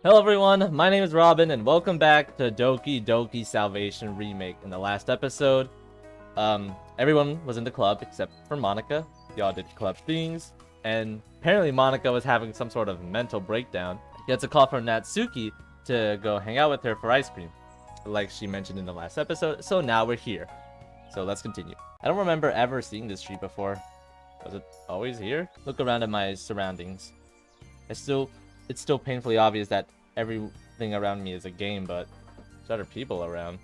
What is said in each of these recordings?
Hello everyone, my name is Robin and welcome back to Doki Doki Salvation Remake. In the last episode, everyone was in the club except for Monica. Y'all did club things, and apparently Monica was having some sort of mental breakdown. Gets a call from Natsuki to go hang out with her for ice cream, like she mentioned in the last episode, so now we're here. So let's continue. I don't remember ever seeing this street before. Was it always here? Look around at my surroundings. It's still painfully obvious that everything around me is a game, but there's other people around.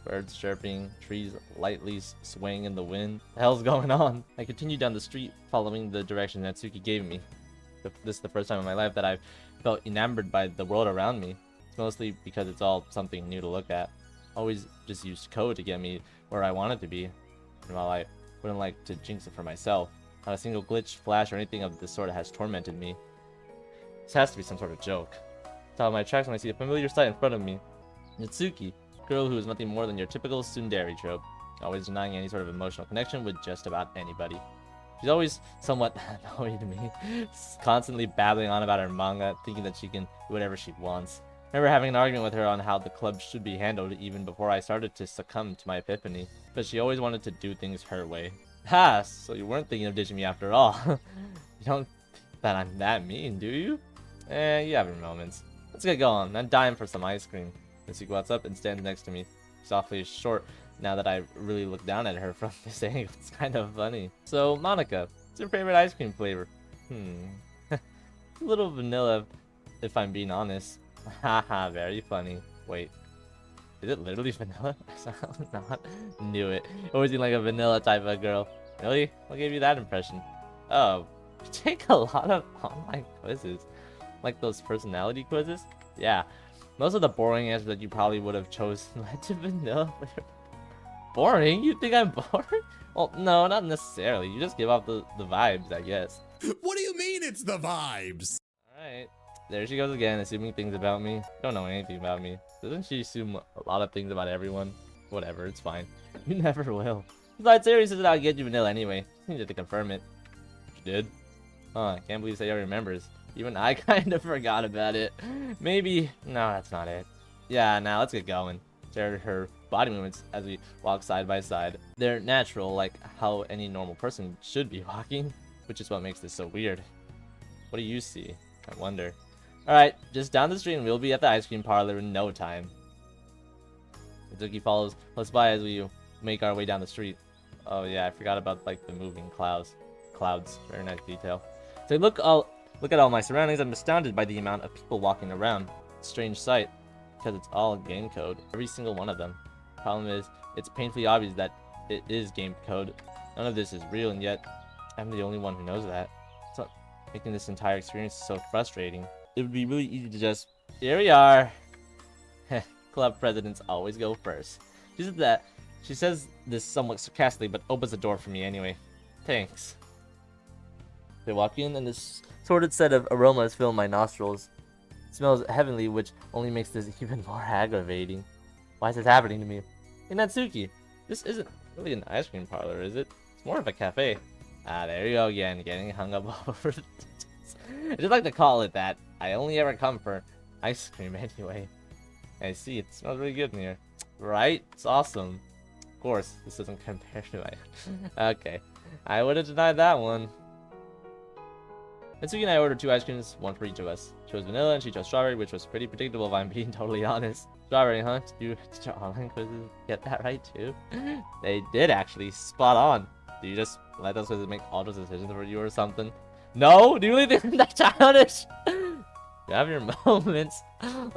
Birds chirping, trees lightly swaying in the wind. The hell's going on? I continue down the street, following the direction Natsuki gave me. This is the first time in my life that I've felt enamored by the world around me. It's mostly because it's all something new to look at. Always just used code to get me where I wanted to be. And while I wouldn't like to jinx it for myself, not a single glitch, flash, or anything of this sort has tormented me. This has to be some sort of joke. Top of my tracks when I see a familiar sight in front of me. Natsuki, a girl who is nothing more than your typical tsundere trope, always denying any sort of emotional connection with just about anybody. She's always somewhat annoyed to me, constantly babbling on about her manga, thinking that she can do whatever she wants. I remember having an argument with her on how the club should be handled even before I started to succumb to my epiphany, but she always wanted to do things her way. Ha! So you weren't thinking of ditching me after all. You don't think that I'm that mean, do you? You have your moments. Let's get going. I'm dying for some ice cream. Natsuki walks up and stands next to me. She's awfully short now that I really look down at her from this angle. It's kind of funny. So, Monica, what's your favorite ice cream flavor? A little vanilla, if I'm being honest. Haha, very funny. Wait, is it literally vanilla? I not knew it. Always seemed like a vanilla type of girl. Really? What gave you that impression? Oh, you take a lot of online quizzes. Like those personality quizzes? Yeah. Most of the boring answers that you probably would have chosen led to vanilla flavor. Boring? You think I'm boring? Well, no, not necessarily. You just give off the vibes, I guess. What do you mean it's the vibes? Alright. There she goes again, assuming things about me. Don't know anything about me. Doesn't she assume a lot of things about everyone? Whatever, it's fine. You never will. Besides, Sari says I'll get you vanilla anyway. Just needed to confirm it. She did? Huh, I can't believe Sayori remembers. Even I kind of forgot about it. Maybe... No, that's not it. Yeah, now let's get going. Stare at her body movements as we walk side by side. They're natural, like how any normal person should be walking, which is what makes this so weird. What do you see? I wonder. Alright, just down the street and we'll be at the ice cream parlor in no time. Natsuki follows us by as we make our way down the street. Oh yeah, I forgot about like the moving clouds. Very nice detail. So look at all my surroundings. I'm astounded by the amount of people walking around. Strange sight, because it's all game code. Every single one of them. Problem is, it's painfully obvious that it is game code. None of this is real, and yet I'm the only one who knows that. So making this entire experience so frustrating. It would be really easy to just... Here we are! Club presidents always go first. She says this somewhat sarcastically, but opens the door for me anyway. Thanks. They walk in, and this sorted set of aromas fill my nostrils. It smells heavenly, which only makes this even more aggravating. Why is this happening to me? Hey Natsuki, this isn't really an ice cream parlor, is it? It's more of a cafe. Ah, there you go again, getting hung up over the details. I just like to call it that. I only ever come for ice cream anyway. I see, it smells really good in here. Right? It's awesome. Of course, this doesn't compare to my... Okay, I would have denied that one. Natsuki and I ordered 2 ice creams, one for each of us. She chose vanilla and she chose strawberry, which was pretty predictable if I'm being totally honest. Strawberry, huh? Did your online quizzes get that right too? They did actually, spot on. Do you just let those quizzes make all those decisions for you or something? No? Do you really think I'm that childish? You have your moments.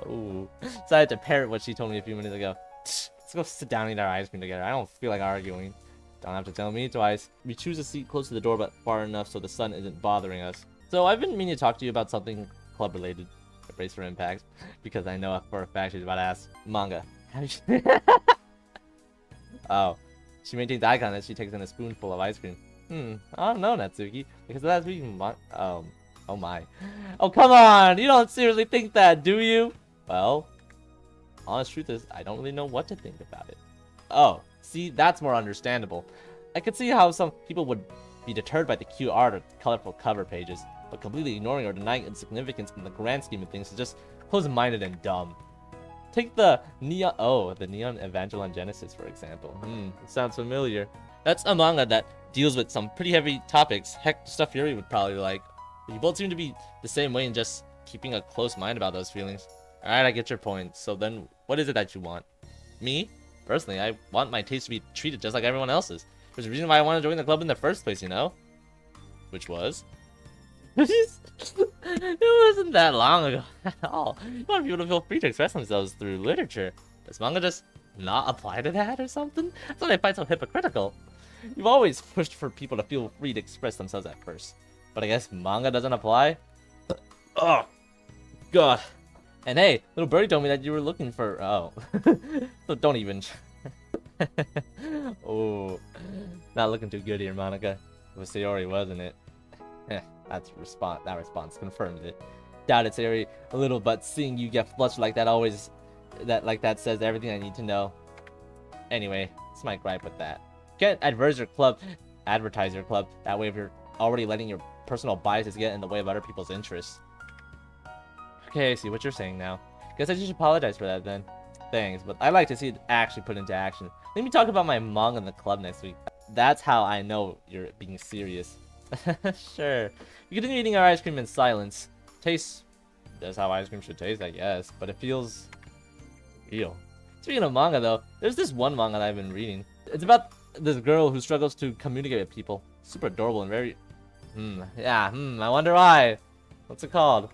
Ooh. Decided to parrot what she told me a few minutes ago. Let's go sit down and eat our ice cream together. I don't feel like arguing. Don't have to tell me twice. We choose a seat close to the door but far enough so the sun isn't bothering us. So I've been meaning to talk to you about something club related. Brace for impact. Because I know for a fact she's about to ask. Manga. Oh. She maintains eye contact as she takes in a spoonful of ice cream. I don't know, Natsuki. Because last week oh my. Oh come on! You don't seriously think that, do you? Well, honest truth is, I don't really know what to think about it. Oh, see, that's more understandable. I could see how some people would be deterred by the cute art or colorful cover pages, but completely ignoring or denying its significance in the grand scheme of things is just close-minded and dumb. Take the Neon Evangelion Genesis, for example. It sounds familiar. That's a manga that deals with some pretty heavy topics. Heck, stuff Yuri would probably like. You both seem to be the same way in just keeping a close mind about those feelings. Alright, I get your point. So then, what is it that you want? Me? Personally, I want my taste to be treated just like everyone else's. There's a reason why I wanted to join the club in the first place, you know? Which was? It wasn't that long ago at all. You want people to feel free to express themselves through literature. Does manga just not apply to that or something? That's what I find so hypocritical. You've always pushed for people to feel free to express themselves at first. But I guess manga doesn't apply? Oh, God. And hey, little birdie told me that you were looking for... Oh. So don't even... Oh. Not looking too good here, Monica. It was Sayori, wasn't it? That response confirms it. Doubt it, Sayori. A little, but seeing you get flushed like that always... That says everything I need to know. Anyway, it's my gripe with that. Can't advertise your club that way if you're already letting your personal biases get in the way of other people's interests. Okay, I see what you're saying now. Guess I should apologize for that then. Thanks, but I'd like to see it actually put into action. Let me talk about my manga in the club next week. That's how I know you're being serious. Sure. We continue eating our ice cream in silence. Tastes... That's how ice cream should taste, I guess. But it feels... real. Speaking of manga, though, there's this one manga that I've been reading. It's about this girl who struggles to communicate with people. Super adorable and very... I wonder why. What's it called?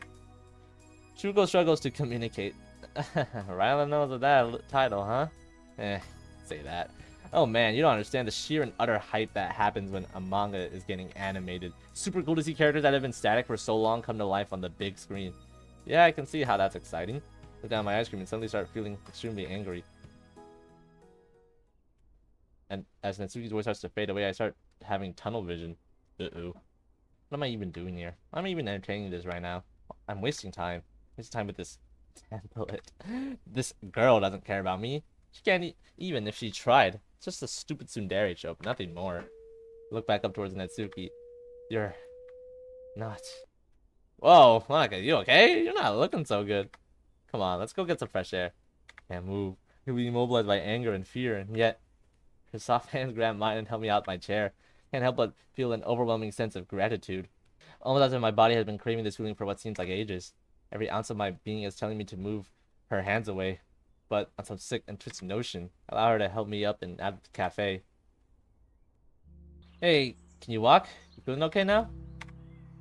Shuko struggles to communicate. Right on the nose of that title, huh? Say that. Oh man, you don't understand the sheer and utter hype that happens when a manga is getting animated. Super cool to see characters that have been static for so long come to life on the big screen. Yeah, I can see how that's exciting. Look down my ice cream and suddenly start feeling extremely angry. And as Natsuki's voice starts to fade away, I start having tunnel vision. Uh-oh. What am I even doing here? Why am I even entertaining this right now? I'm wasting time. Wasting time with this template. This girl doesn't care about me. She can't even if she tried. It's just a stupid tsundere trope, nothing more. Look back up towards Natsuki. You're... not... Whoa, Monica, you okay? You're not looking so good. Come on, let's go get some fresh air. Can't move. You'll be immobilized by anger and fear, and yet... her soft hands grab mine and help me out my chair. Can't help but feel an overwhelming sense of gratitude. Almost as if my body has been craving this feeling for what seems like ages. Every ounce of my being is telling me to move her hands away. But on some sick and twisted notion, allow her to help me up and out of the cafe. Hey, can you walk? You feeling okay now?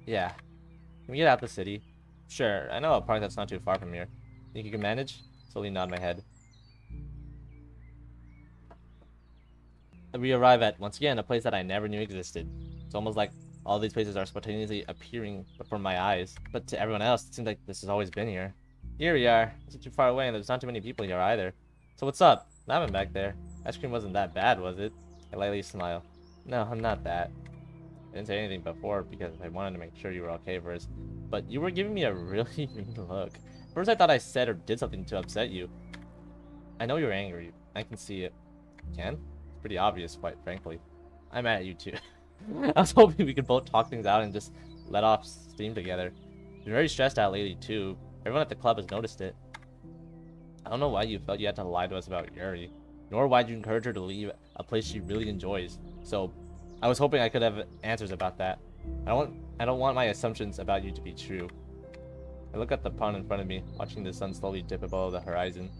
Yeah. Can we get out the city? Sure, I know a park that's not too far from here. Think you can manage? Slowly nod my head. We arrive at, once again, a place that I never knew existed. It's almost like all these places are spontaneously appearing before my eyes. But to everyone else, it seems like this has always been here. Here we are. It's not too far away and there's not too many people here either. So what's up? Nothing back there. Ice cream wasn't that bad, was it? I lightly smile. No, I'm not that. I didn't say anything before because I wanted to make sure you were okay first. But you were giving me a really mean look. First I thought I said or did something to upset you. I know you're angry. I can see it. Can? It's pretty obvious, quite frankly. I'm mad at you too. I was hoping we could both talk things out and just let off steam together. You're very stressed out lately too. Everyone at the club has noticed it. I don't know why you felt you had to lie to us about Yuri, nor why'd you encourage her to leave a place she really enjoys. So, I was hoping I could have answers about that. I don't want my assumptions about you to be true. I look at the pond in front of me, watching the sun slowly dip above the horizon.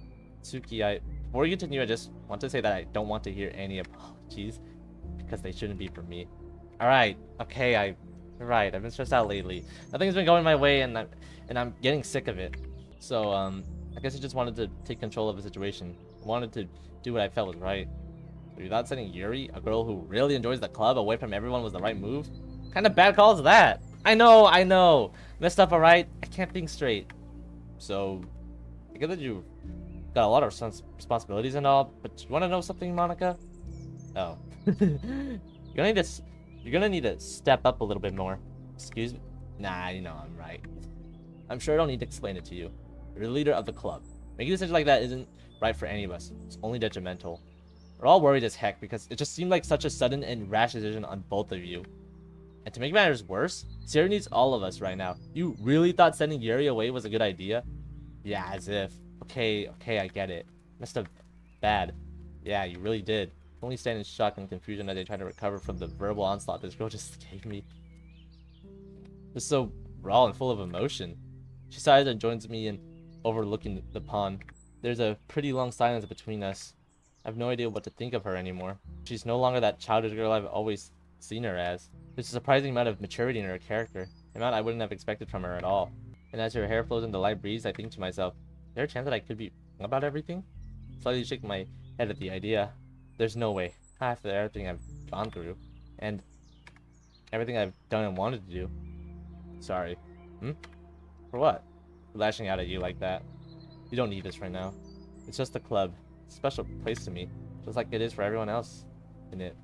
Tsuki, before you continue, I just want to say that I don't want to hear any apologies, because they shouldn't be for me. Alright, okay, you're right, I've been stressed out lately. Nothing's been going my way, and I'm getting sick of it. So, I guess I just wanted to take control of the situation. I wanted to do what I felt was right. So you thought sending Yuri, a girl who really enjoys the club, away from everyone was the right move? What kind of bad call is that? I know. Messed up, alright? I can't think straight. So, I get that you've got a lot of responsibilities and all, but you want to know something, Monica? Oh. You're gonna need to step up a little bit more. Excuse me? Nah, you know I'm right. I'm sure I don't need to explain it to you. You're the leader of the club. Making a decision like that isn't right for any of us. It's only detrimental. We're all worried as heck because it just seemed like such a sudden and rash decision on both of you. And to make matters worse, Sierra needs all of us right now. You really thought sending Yuri away was a good idea? Yeah, as if. Okay, I get it. Messed up bad. Yeah, you really did. Only stand in shock and confusion as I try to recover from the verbal onslaught this girl just gave me. It's so raw and full of emotion. She sighs and joins me in overlooking the pond. There's a pretty long silence between us. I have no idea what to think of her anymore. She's no longer that childish girl I've always seen her as. There's a surprising amount of maturity in her character, an amount I wouldn't have expected from her at all. And as her hair flows in the light breeze, I think to myself, is there a chance that I could be wrong about everything? Slightly shake my head at the idea. There's no way. After everything I've gone through, and everything I've done and wanted to do. Sorry. For what? For lashing out at you like that. You don't need this right now. It's just a club. It's a special place to me, just like it is for everyone else in it.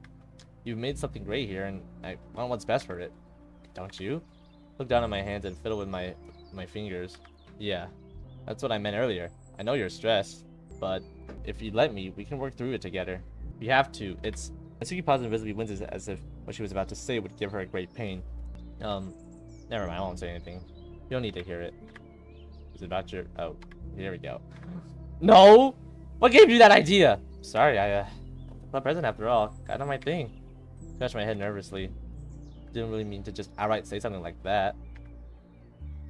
You've made something great here, and I want what's best for it. Don't you? Look down at my hands and fiddle with my fingers. Yeah, that's what I meant earlier. I know you're stressed, but if you let me, we can work through it together. We have to. It's... Natsuki paused and visibly winces as if what she was about to say would give her a great pain. Never mind, I won't say anything. You don't need to hear it. Is it about your... Oh, here we go. No! What gave you that idea? Sorry, club president after all. Kind of my thing. Scratched my head nervously. Didn't really mean to just outright say something like that.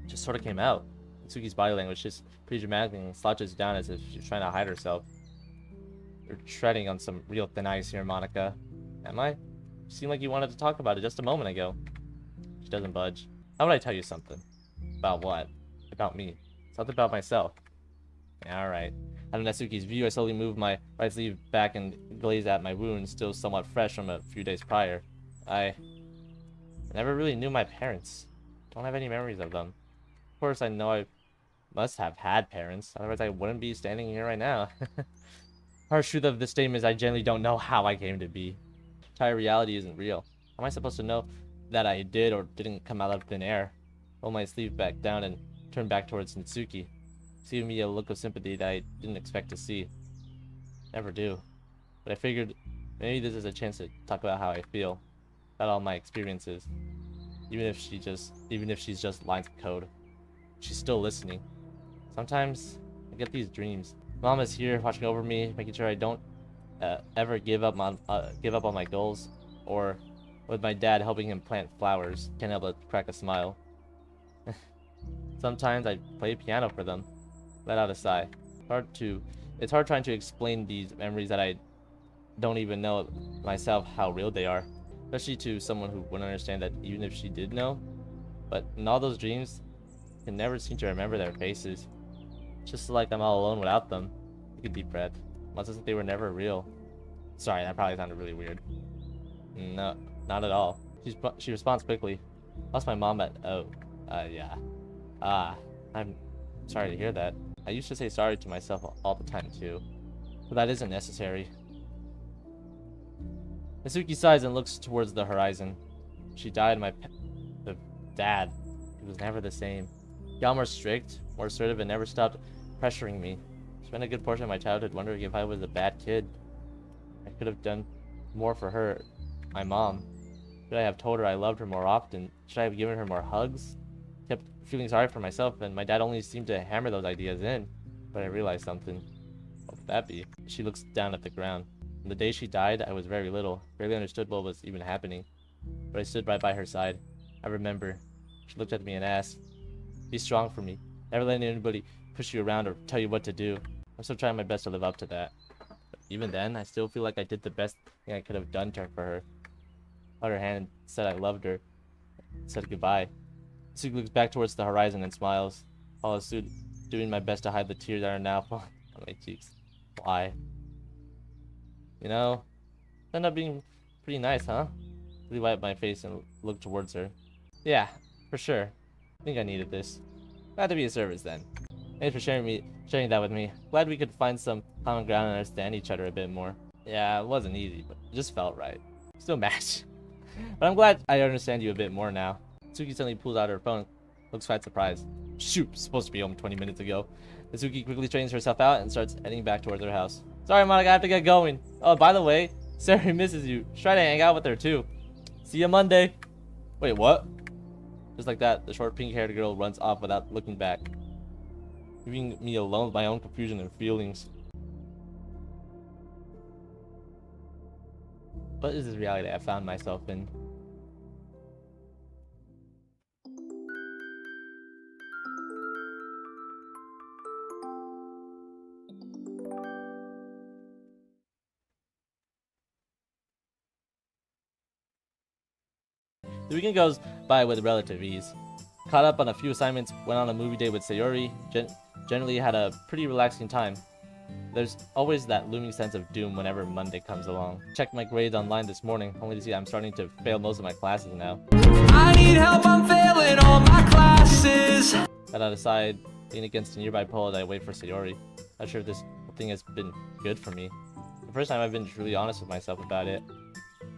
It just sort of came out. Natsuki's body language just pretty dramatic and slouches down as if she's trying to hide herself. You're treading on some real thin ice here, Monica. Am I? You seemed like you wanted to talk about it just a moment ago. She doesn't budge. How would I tell you something? About what? About me. Something about myself. Yeah, alright. Out of Natsuki's view, I slowly moved my right sleeve back and glazed at my wound, still somewhat fresh from a few days prior. I never really knew my parents. Don't have any memories of them. Of course, I know I must have had parents, otherwise I wouldn't be standing here right now. Harsh truth of this statement is I genuinely don't know how I came to be. Entire reality isn't real. How am I supposed to know that I did or didn't come out of thin air? Pull my sleeve back down and turn back towards Natsuki. See me a look of sympathy that I didn't expect to see. Never do. But I figured maybe this is a chance to talk about how I feel. About all my experiences. Even if she's just lines of code. She's still listening. Sometimes I get these dreams. Mom is here watching over me, making sure I don't ever give up on my goals, or with my dad helping him plant flowers. Can't help but crack a smile. Sometimes I play piano for them. Let out a sigh. It's hard trying to explain these memories that I don't even know myself how real they are, especially to someone who wouldn't understand that even if she did know. But in all those dreams, I can never seem to remember their faces. Just like I'm all alone without them. Take a deep breath. Almost as if they were never real. Sorry, that probably sounded really weird. No, not at all. She responds quickly. Lost my mom at... Oh, yeah. I'm sorry to hear that. I used to say sorry to myself all the time too. But that isn't necessary. Natsuki sighs and looks towards the horizon. She died, the dad. He was never the same. He got more strict, more assertive, and never stopped pressuring me. Spent a good portion of my childhood wondering if I was a bad kid. I could have done more for her, my mom. Should I have told her I loved her more often? Should I have given her more hugs? Kept feeling sorry for myself, and my dad only seemed to hammer those ideas in. But I realized something. What would that be? She looks down at the ground. On the day she died, I was very little, barely understood what was even happening. But I stood right by her side. I remember. She looked at me and asked, "Be strong for me. Never let anybody push you around or tell you what to do." I'm still trying my best to live up to that. But even then, I still feel like I did the best thing I could have done for her. Held her hand and said I loved her. Said goodbye. Suki looks back towards the horizon and smiles. While I stood doing my best to hide the tears that are now falling on my cheeks. Why? You know, it ended up being pretty nice, huh? Really wiped my face and looked towards her. Yeah, for sure. I think I needed this. Glad to be of service then. Thanks for sharing that with me. Glad we could find some common ground and understand each other a bit more. Yeah, it wasn't easy, but it just felt right. Still match. But I'm glad I understand you a bit more now. Tsuki suddenly pulls out her phone, looks quite surprised. Shoot, supposed to be home 20 minutes ago. Tsuki quickly straightens herself out and starts heading back towards her house. Sorry, Monica, I have to get going. Oh, by the way, Sarah misses you. Just try to hang out with her too. See you Monday. Wait, what? Just like that, the short pink-haired girl runs off without looking back. leaving me alone with my own confusion and feelings. What is this reality I found myself in? The weekend goes by with relative ease. Caught up on a few assignments, went on a movie date with Sayori, generally had a pretty relaxing time. There's always that looming sense of doom whenever Monday comes along. Checked my grades online this morning, only to see I'm starting to fail most of my classes now. I need help, I'm failing all my classes. Got out aside, lean against a nearby pole as I wait for Sayori. Not sure if this thing has been good for me. The first time I've been truly honest with myself about it.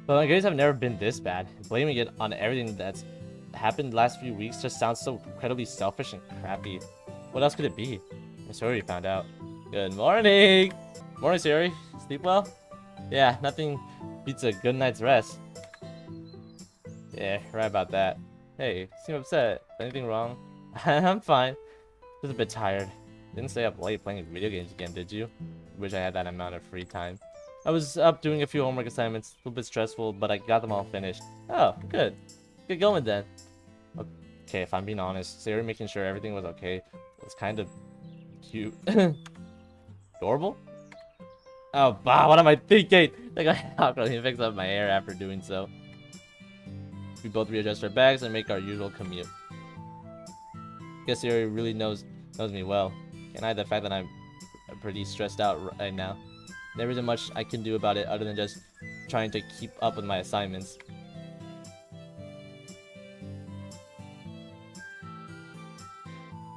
But my grades have never been this bad. Blaming it on everything that's happened the last few weeks just sounds so incredibly selfish and crappy. What else could it be? Sayori found out. Good morning! Morning, Sayori. Sleep well? Yeah, nothing beats a good night's rest. Yeah, right about that. Hey, you seem upset. Anything wrong? I'm fine. Just a bit tired. Didn't stay up late playing video games again, did you? Wish I had that amount of free time. I was up doing a few homework assignments. A little bit stressful, but I got them all finished. Oh, good. Get going then. Okay, if I'm being honest, Sayori making sure everything was okay was kind of cute. Adorable? Oh, bah, what am I thinking? Like, I awkwardly fix up my hair after doing so. We both readjust our bags and make our usual commute. Guess Sayori really knows me well. Can't hide the fact that I'm pretty stressed out right now. There isn't much I can do about it other than just trying to keep up with my assignments.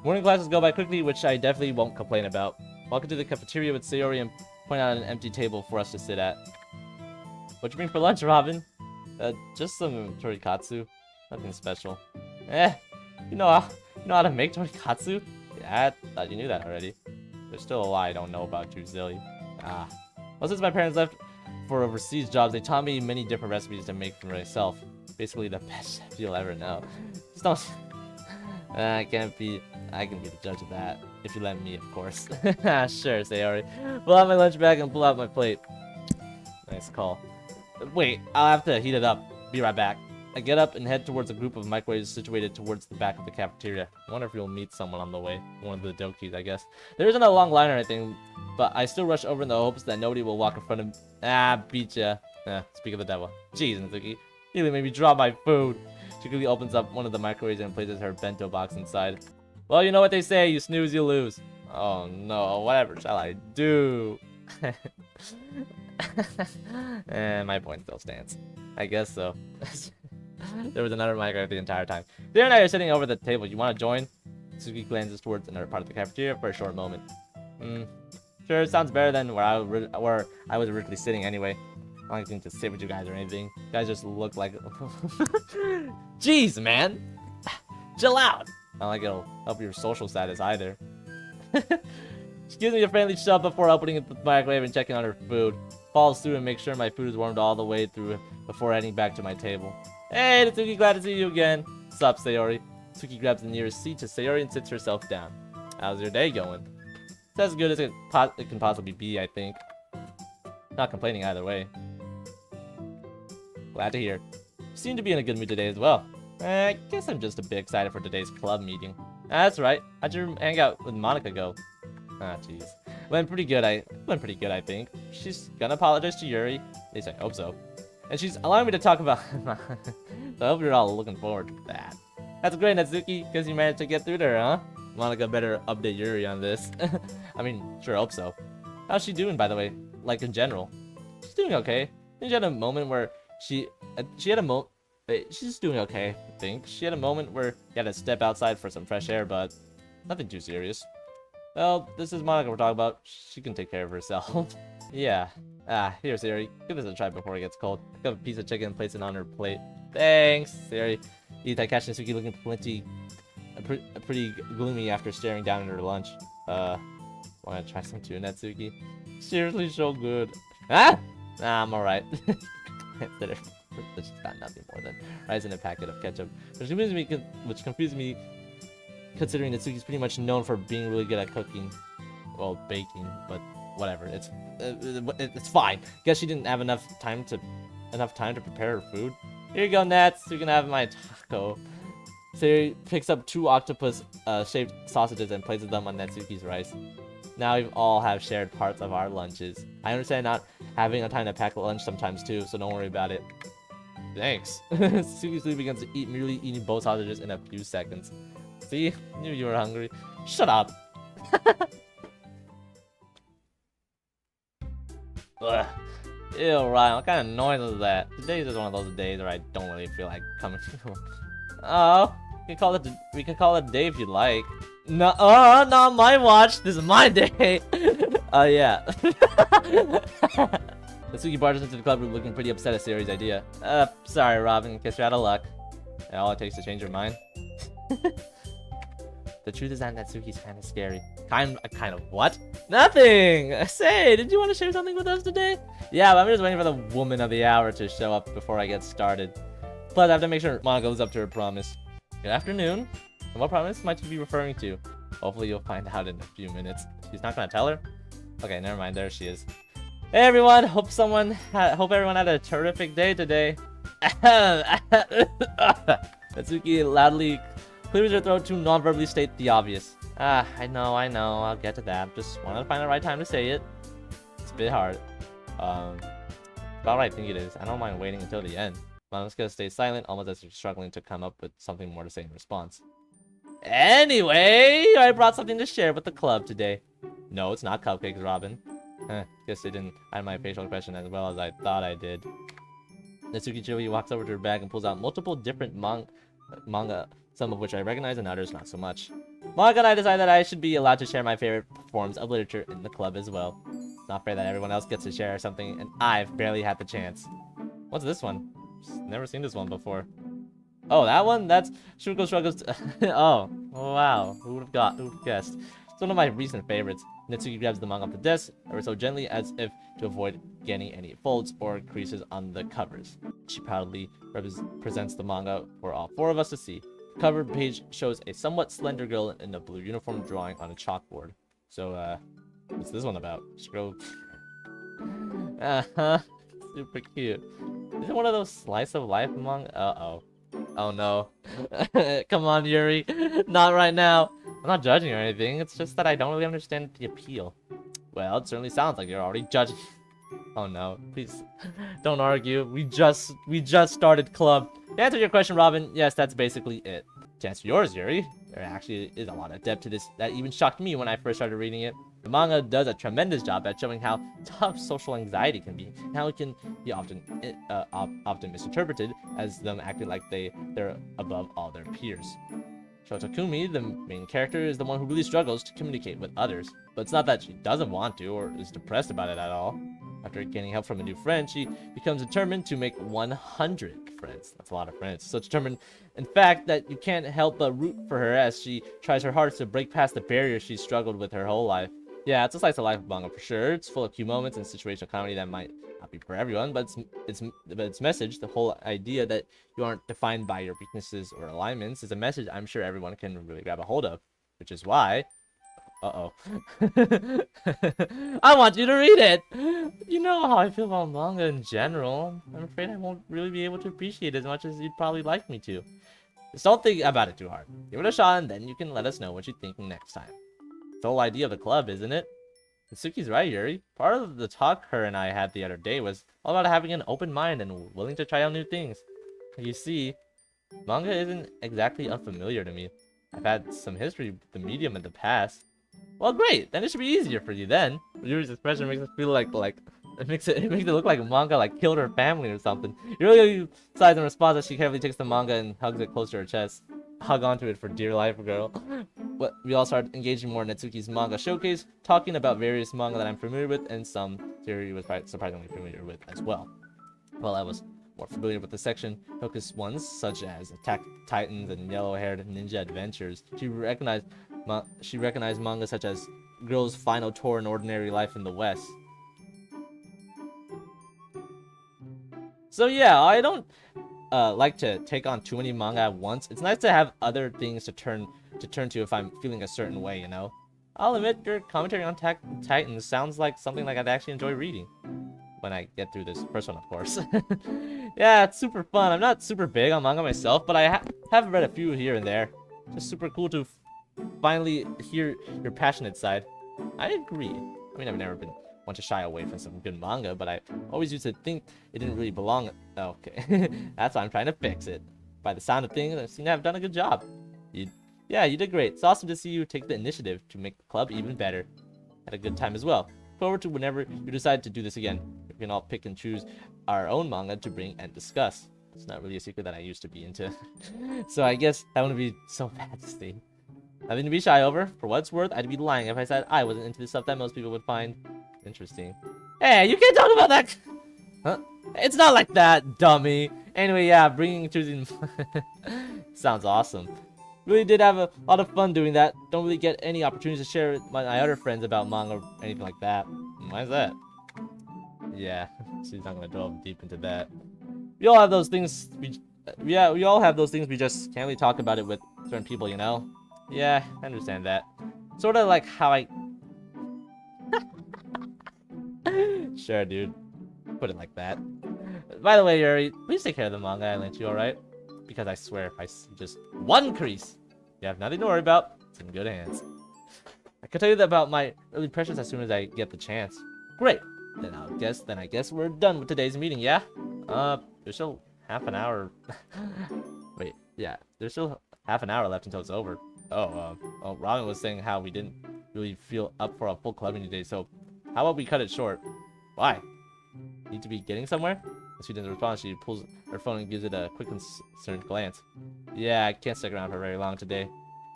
Morning classes go by quickly, which I definitely won't complain about. Walk into the cafeteria with Sayori and point out an empty table for us to sit at. What'd you bring for lunch, Robin? Just some torikatsu. Nothing special. You know how to make torikatsu? Yeah, I thought you knew that already. There's still a lot I don't know about you, Zilly. Ah. Well, since my parents left for overseas jobs, they taught me many different recipes to make for myself. Basically the best chef you'll ever know. Just don't... I can be the judge of that. If you let me, of course. Sure, Sayori. Pull out my lunch bag and pull out my plate. Nice call. Wait, I'll have to heat it up. Be right back. I get up and head towards a group of microwaves situated towards the back of the cafeteria. I wonder if you'll meet someone on the way. One of the Dokis, I guess. There isn't a long line or anything, but I still rush over in the hopes that nobody will walk in front of me. Ah, beat ya. Speak of the devil. Jeez, Natsuki. You really made me drop my food. She quickly opens up one of the microwaves and places her bento box inside. Well, you know what they say, you snooze, you lose. Oh no, whatever shall I do? My point still stands. I guess so. There was another microwave the entire time. There and I are sitting over the table. You want to join? Suki glances towards another part of the cafeteria for a short moment. Sure, sounds better than where I was originally sitting anyway. I don't think to sit with you guys or anything. You guys just look like... Jeez, man! Chill out! I don't like it'll help your social status either. She gives me a friendly shove before opening the microwave and checking on her food. Follows through and makes sure my food is warmed all the way through before heading back to my table. Hey, Natsuki, glad to see you again. Sup, Sayori? Natsuki grabs the nearest seat to Sayori and sits herself down. How's your day going? It's as good as it can possibly be, I think. Not complaining either way. Glad to hear. You seem to be in a good mood today as well. I guess I'm just a bit excited for today's club meeting. That's right. How'd your hangout with Monica go? Ah, jeez. Went pretty good, I think. She's gonna apologize to Yuri. At least I hope so. And she's allowing me to talk about... So I hope you're all looking forward to that. That's great, Natsuki, because you managed to get through to her, huh? Monica better update Yuri on this. I mean, sure hope so. How's she doing, by the way? Like, in general? She's doing okay. She had a moment where she's doing okay, I think. She had a moment where she had to step outside for some fresh air, but nothing too serious. Well, this is Monica we're talking about. She can take care of herself. Yeah. Here, Sayori. Give this a try before it gets cold. Pick up a piece of chicken and place it on her plate. Thanks, Sayori. Eat that catch Natsuki looking pretty gloomy after staring down at her lunch. Wanna try some too, Natsuki? Seriously, so good. Ah! Nah, I'm alright. Consider it's got nothing more than rice and a packet of ketchup, which confuses me considering Natsuki's pretty much known for being really good at cooking. Well, baking, but whatever. It's fine. Guess she didn't have enough time to prepare her food. Here you go, Nats. You can have my taco. Sayori picks up 2 octopus shaped sausages and places them on Natsuki's rice. Now we all have shared parts of our lunches. I understand not having a time to pack a lunch sometimes too, so don't worry about it. Thanks. Natsuki begins to eat, merely eating both sausages in a few seconds. See? Knew you were hungry. Shut up. Ugh. Ew, Ryan, what kind of noise is that? Today's just one of those days where I don't really feel like coming. Oh, we can call it a day if you'd like. No, not my watch. This is my day. Yeah. Natsuki barges into the club room looking pretty upset at Sayori's idea. Sorry, Robin. Guess you're out of luck. And all it takes to change your mind. The truth is that Natsuki's kind of scary. Kind of what? Nothing! Say, did you want to share something with us today? Yeah, but I'm just waiting for the woman of the hour to show up before I get started. Plus, I have to make sure Monica lives up to her promise. Good afternoon. And what promise might you be referring to? Hopefully you'll find out in a few minutes. She's not gonna tell her? Okay, never mind. There she is. Hey everyone! Hope everyone had a terrific day today. Natsuki loudly clears her throat to non-verbally state the obvious. I know. I'll get to that. Just wanted to find the right time to say it. It's a bit hard. About what I think it is. I don't mind waiting until the end. I'm just gonna stay silent, almost as if struggling to come up with something more to say in response. Anyway, I brought something to share with the club today. No, it's not cupcakes, Robin. Guess they didn't hide my facial expression as well as I thought I did. Natsuki Joey walks over to her bag and pulls out multiple different manga, some of which I recognize and others not so much. Monica and I decided that I should be allowed to share my favorite forms of literature in the club as well. It's not fair that everyone else gets to share something and I've barely had the chance. What's this one? Never seen this one before. Oh, that one? That's Shuko Struggles. Oh, wow. Who would have guessed? It's one of my recent favorites. Natsuki grabs the manga off the desk, ever so gently as if to avoid getting any folds or creases on the covers. She proudly presents the manga for all 4 of us to see. The cover page shows a somewhat slender girl in a blue uniform drawing on a chalkboard. So, what's this one about? Scroll. Super cute. Is it one of those slice of life manga? Uh-oh. Oh no. Come on, Yuri. Not right now. I'm not judging or anything. It's just that I don't really understand the appeal. Well, it certainly sounds like you're already judging. Oh no. Please don't argue. We just started club. To answer your question, Robin, yes, that's basically it. To answer yours, Yuri, there actually is a lot of depth to this that even shocked me when I first started reading it. The manga does a tremendous job at showing how tough social anxiety can be, and how it can be often misinterpreted as them acting like they're above all their peers. Shotakumi, the main character, is the one who really struggles to communicate with others. But it's not that she doesn't want to or is depressed about it at all. After getting help from a new friend, she becomes determined to make 100 friends. That's a lot of friends. So determined, in fact, that you can't help but root for her as she tries her hardest to break past the barriers she's struggled with her whole life. Yeah, it's a slice of life manga for sure. It's full of cute moments and situational comedy that might not be for everyone, but its message, the whole idea that you aren't defined by your weaknesses or alignments, is a message I'm sure everyone can really grab a hold of. Which is why... Uh-oh. I want you to read it! You know how I feel about manga in general. I'm afraid I won't really be able to appreciate it as much as you'd probably like me to. Just don't think about it too hard. Give it a shot and then you can let us know what you think next time. The whole idea of the club, isn't it? Natsuki's right, Yuri. Part of the talk her and I had the other day was all about having an open mind and willing to try out new things. You see, manga isn't exactly unfamiliar to me. I've had some history with the medium in the past. Well, great. Then it should be easier for you then. Yuri's expression makes it feel like it makes it look like manga killed her family or something. Yuri sighs in response as she carefully takes the manga and hugs it close to her chest. Hug onto it for dear life, girl. But we all started engaging more in Natsuki's manga showcase, talking about various manga that I'm familiar with, and some Yuri was surprisingly familiar with as well. While I was more familiar with the section focused ones, such as Attack Titans and Yellow-Haired Ninja Adventures, she recognized manga such as Girl's Final Tour and Ordinary Life in the West. So yeah, I don't like to take on too many manga at once. It's nice to have other things to turn to turn to if I'm feeling a certain way, you know? I'll admit your commentary on Titans sounds like something like I'd actually enjoy reading. When I get through this first one, of course. Yeah, it's super fun. I'm not super big on manga myself, but I have read a few here and there. Just super cool to finally hear your passionate side. I agree. I mean, I've never been one to shy away from some good manga, but I always used to think it didn't really belong. Okay, that's why I'm trying to fix it. By the sound of things, I seem to have done a good job. Yeah, you did great. It's awesome to see you take the initiative to make the club even better. Had a good time as well. Forward to whenever you decide to do this again. We can all pick and choose our own manga to bring and discuss. It's not really a secret that I used to be into. So I guess that wouldn't be so bad to see. Nothing to be shy over. For what it's worth, I'd be lying if I said I wasn't into the stuff that most people would find interesting. Hey, you can't talk about that! Huh? It's not like that, dummy! Anyway, yeah, bringing choosing... Sounds awesome. Really did have a lot of fun doing that. Don't really get any opportunities to share with my other friends about manga or anything like that. Why is that? Yeah, she's not gonna delve deep into that. We all have those things. We all have those things. We just can't really talk about it with certain people, you know. Yeah, I understand that. Sort of like how I. Sure, dude. Put it like that. By the way, Yuri, please take care of the manga I lent you, alright? Because I swear, if I see just one crease, you have nothing to worry about. It's in good hands. I can tell you about my early impressions as soon as I get the chance. Great. Then I guess we're done with today's meeting, yeah? There's still half an hour. Wait, yeah, there's still half an hour left until it's over. Oh, Robin was saying how we didn't really feel up for a full clubbing today, so how about we cut it short? Why? Need to be getting somewhere? As she doesn't respond, she pulls her phone and gives it a quick concerned glance. Yeah, I can't stick around for very long today.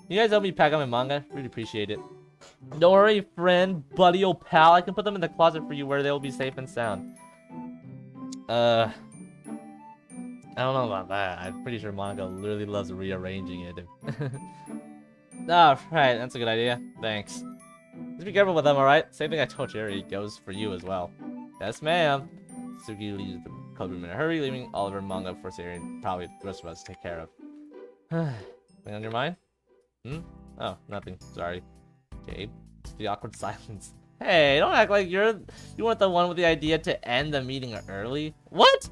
You guys help me pack up my manga? Really appreciate it. Don't worry, friend, buddy, old pal. I can put them in the closet for you where they'll be safe and sound. I don't know about that. I'm pretty sure manga literally loves rearranging it. Ah, right, that's a good idea. Thanks. Just be careful with them, alright? Same thing I told Jerry goes for you as well. Yes, ma'am. Suki leaves the clubroom in a hurry, leaving all of her manga for Siri and probably the rest of us to take care of. Anything on your mind? Oh, nothing. Sorry. Okay. The awkward silence. Hey, don't act like you weren't the one with the idea to end the meeting early. What?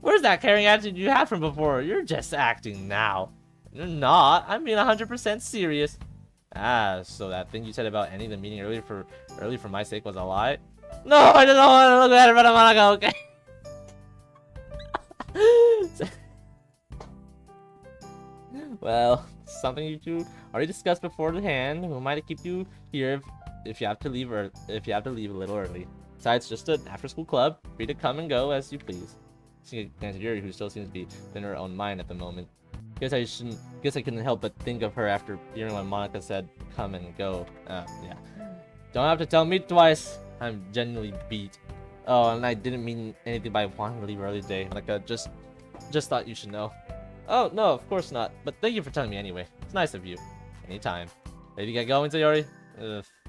Where's that caring attitude you had from before? You're just acting now. You're not. I'm being 100% serious. Ah, so that thing you said about ending the meeting early for my sake was a lie? No, I just don't want to look at it, but I'm gonna go, okay? Well, something you two already discussed beforehand. Who am I to keep you here if you have to leave a little early? Besides, just an after-school club, free to come and go as you please. She glanced at Yuri, who still seems to be in her own mind at the moment. Guess I couldn't help but think of her after hearing when Monica said come and go. Yeah. Don't have to tell me twice. I'm genuinely beat. Oh, and I didn't mean anything by wanting to leave early today. Monica, just thought you should know. Oh, no, of course not. But thank you for telling me anyway. It's nice of you. Anytime. Ready to get going, Sayori?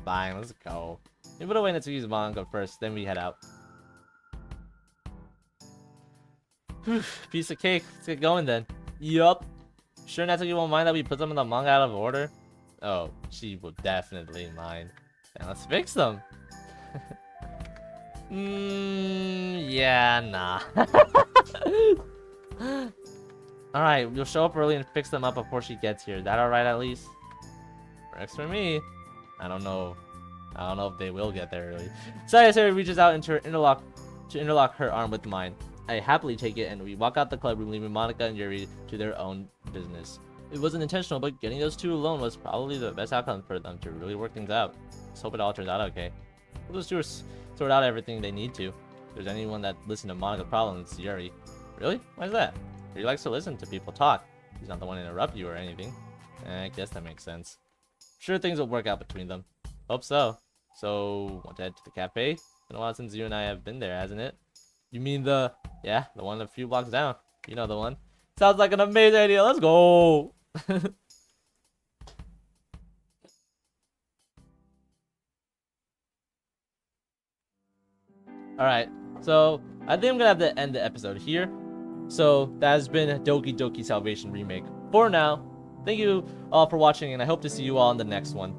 Fine, let's go. We put away Natsuki's manga first, then we head out. Piece of cake. Let's get going then. Yup. Sure Natsuki won't mind that we put some of the manga out of order? Oh, she will definitely mind. Then let's fix them. Yeah, nah. Alright, we'll show up early and fix them up before she gets here. That alright at least? Works for me. I don't know if they will get there early. Sayori reaches out into her interlock her arm with mine. I happily take it and we walk out the club room, leaving Monica and Yuri to their own business. It wasn't intentional, but getting those two alone was probably the best outcome for them to really work things out. Let's hope it all turns out okay. Those two sort out everything they need to. If there's anyone that listened to Monica's problems, it's Yuri. Really? Why is that? Yuri likes to listen to people talk. He's not the one to interrupt you or anything. I guess that makes sense. Sure things will work out between them. Hope so. So, want to head to the cafe? It's been a while since you and I have been there, hasn't it? You mean the one a few blocks down. You know the one. Sounds like an amazing idea. Let's go! Alright, so I think I'm gonna have to end the episode here. So that has been Doki Doki Salvation Remake. For now, thank you all for watching, and I hope to see you all in the next one.